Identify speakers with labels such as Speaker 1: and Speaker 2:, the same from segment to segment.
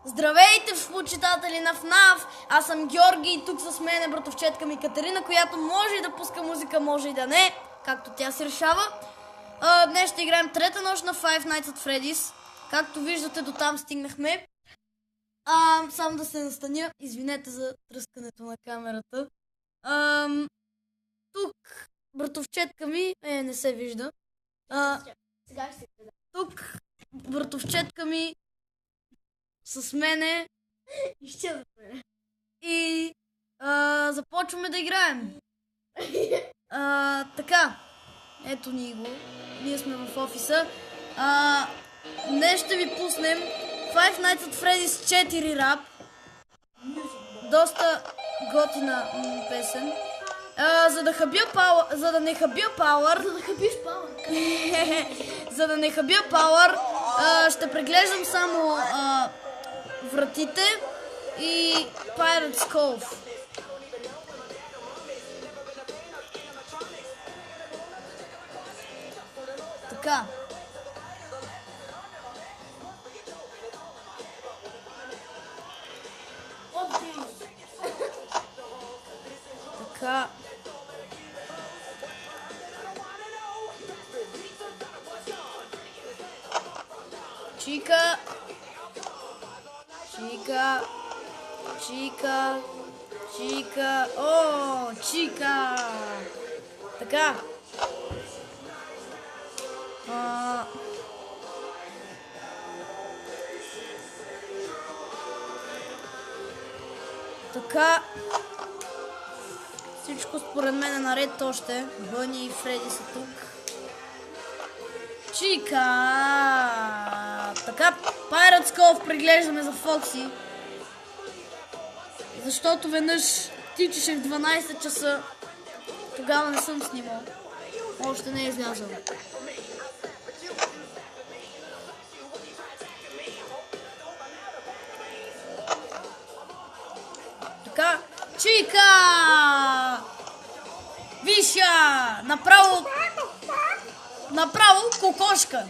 Speaker 1: Здравейте, почитатели на FNAF! Аз съм Георги и тук с мен е братовчетка ми Катерина, която може и да пуска музика, може и да не, както тя си решава. Днес ще играем трета нощ на Five Nights at Freddy's. Както виждате, до там стигнахме. Само да се настаня. Извинете за тръскането на камерата. Тук братовчетка ми... не се вижда.
Speaker 2: Сега ще се гледа.
Speaker 1: Тук братовчетка ми с мене
Speaker 2: Изчезваме.
Speaker 1: и започваме да играем. Така, ето ни го. Ние сме в офиса. Днес ще ви пуснем Five Nights at Freddy's 4 рап. Доста готина песен. За да не хабя пауър,
Speaker 2: За да хабиш пауър.
Speaker 1: за да не хабя пауър, ще преглеждам само вратите и Pirate's Cove. Така. Така. Чика. Чика. Чика. Чика. О, чика. Така. Така. Всичко според мен е наред още. Бъни и Фреди са тук. Чика! Така, Pirate's Cove преглеждаме за Фокси. Защото веднъж тичаше в 12 часа. Тогава не съм снимал. Още не е излязъл. Така, Чика! Виша! Направо кокошка.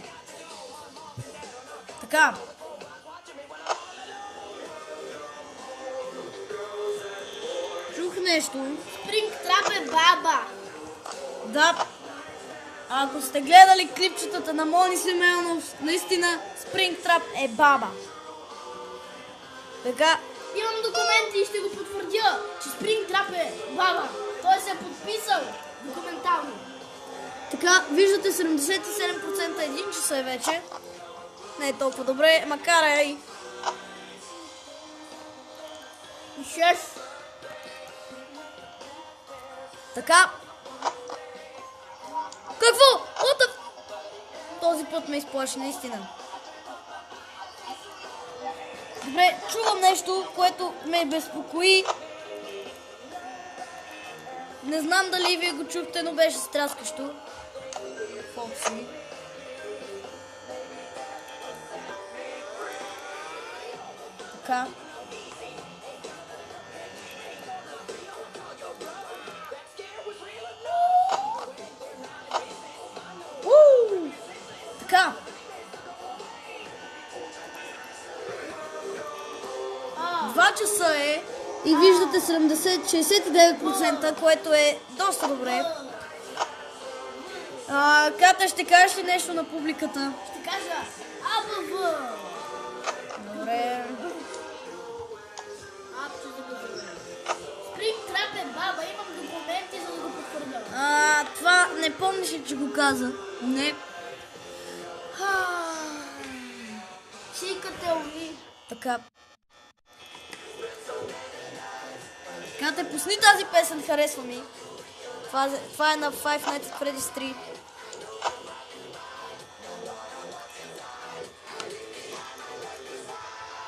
Speaker 1: Така. Чух нещо.
Speaker 2: Springtrap е баба.
Speaker 1: Да. Ако сте гледали клипчетата на Мони Семенов, наистина Springtrap е баба. Така.
Speaker 2: Имам документи и ще го потвърдя, че Springtrap е баба. Той се е подписал документално.
Speaker 1: Така, виждате 77% 1 часа е вече. Не е толкова добре, макар и...
Speaker 2: И 6.
Speaker 1: Така. Какво? Този път ме изплаши, наистина. Добре, чувам нещо, което ме безпокои. Не знам дали вие го чухте, но беше стряскащо. Фокси. Така. Така. 2 часа е и виждате 69%, което е доста добре. Ката, ще кажеш ли нещо на публиката?
Speaker 2: Ще кажа АБВ.
Speaker 1: Добре.
Speaker 2: Апче за бъзър. Springtrap е баба. Имам документи, за да го потвърдя.
Speaker 1: Това не помниш ли, че го каза? Не.
Speaker 2: Чика те уви.
Speaker 1: Така. Кате, пусни тази песен, харесва ми. Това е на Five Nights at Freddy's 3.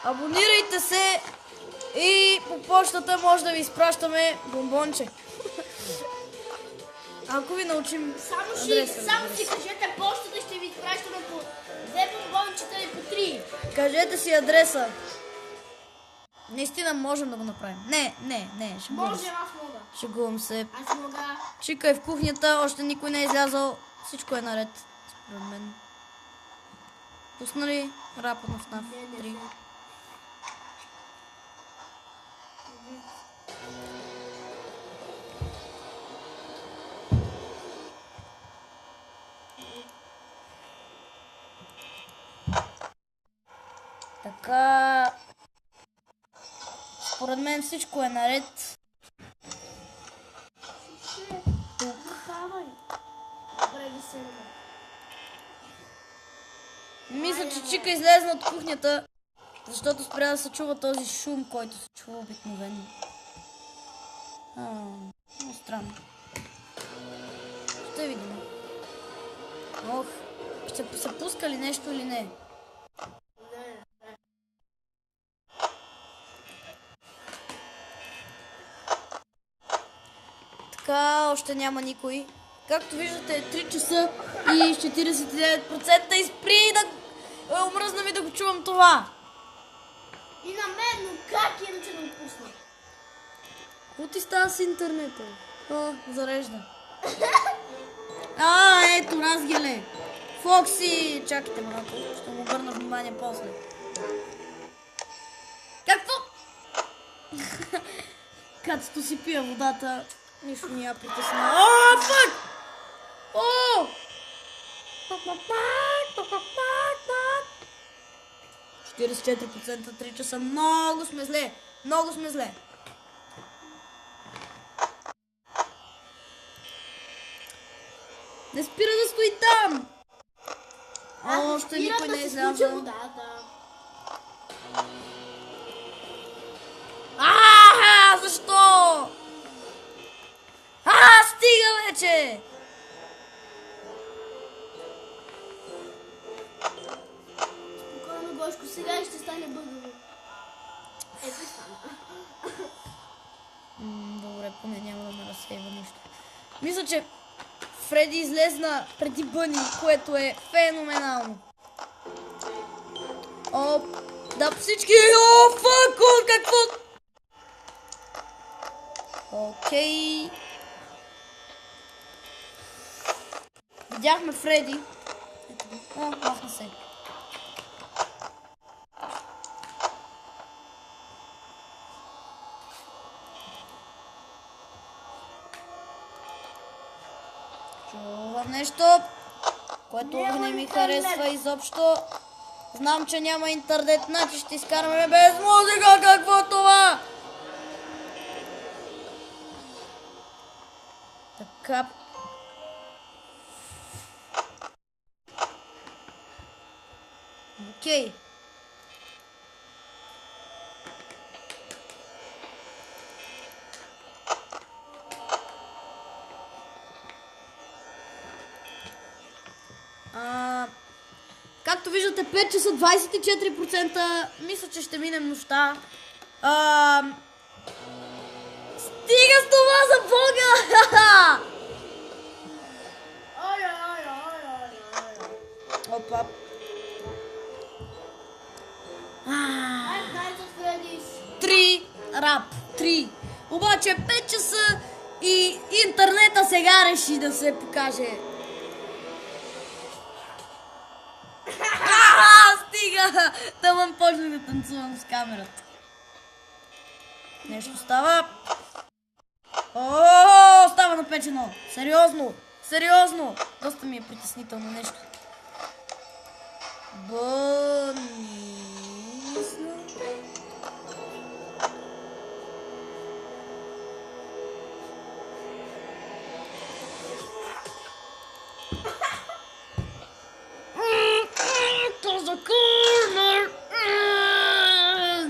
Speaker 1: Абонирайте се и по почтата може да ви изпращаме бомбонче. Ако ви научим адреса.
Speaker 2: Само си кажете почтата, ще ви изпращаме по 2 бомбончета и по 3.
Speaker 1: Кажете си адреса. Наистина можем да го направим. Не, шегувам
Speaker 2: Може,
Speaker 1: се.
Speaker 2: аз мога.
Speaker 1: Шегувам се.
Speaker 2: Аз мога.
Speaker 1: Чика е в кухнята, още никой не е излязъл. Всичко е наред, според мен. Пусна ли рапа на FNAF 3? Така... Според мен всичко е наред. Мисля, че Чика излезна от кухнята, защото спря да се чува този шум, който се чува обикновено. Много странно. Ще видим. Ох, ще се пуска ли нещо или не? Така, още няма никой. Както виждате, е 3 часа и 49% и спри да... Омръзна ми да го чувам това.
Speaker 2: И на мен, но как иначе да отпусна?
Speaker 1: Какво ти става с интернета? Зарежда. Ето, разгеле. Фокси! Чакайте малко, ще му обърна внимание после. Както? Кацето си пия водата. Нищо не я притесна. Фак! 44%, 3 часа. Много сме зле. Много сме зле. Не спира да стои там. Още никой не е излязъл. Защо? Стига вече!
Speaker 2: Спокойно, Гошко, сега ще стане бъгаво. Ето стана.
Speaker 1: Добре, поне няма да ме разсейва нищо. Мисля, че Фреди излезна преди Бъни, което е феноменално. Да, всички! Фак! Какво? Окей. Видяхме Фреди. Махна се. Чувам нещо, което не ми харесва изобщо. Знам, че няма интернет, значи ще изкараме без музика. Какво е това? Така. Окей. Както виждате, 5 часа 24%. Мисля, че ще минем нощта. Стига с това за Бога! Опа. Три рап. 3. Обаче 5 часа и интернета сега реши да се покаже. Стига! Тъмън почнах да танцувам с камерата. Нещо става. Става напечено. Сериозно. Сериозно. Доста ми е притеснително нещо.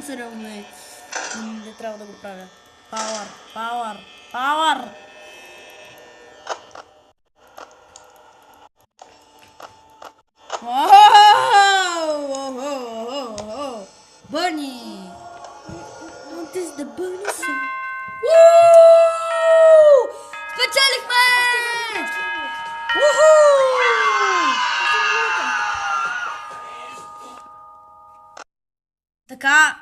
Speaker 1: Сериозно е. Не трябва да го правя. Пауър! Bunny! What is the bunny song? Спечелихме! Така,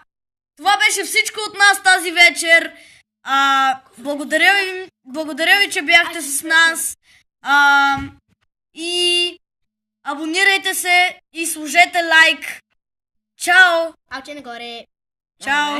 Speaker 1: това беше всичко от нас тази вечер. Благодаря ви, че бяхте с нас. И абонирайте се и сложете лайк. Чао!
Speaker 2: Алче нагоре!
Speaker 1: Чао!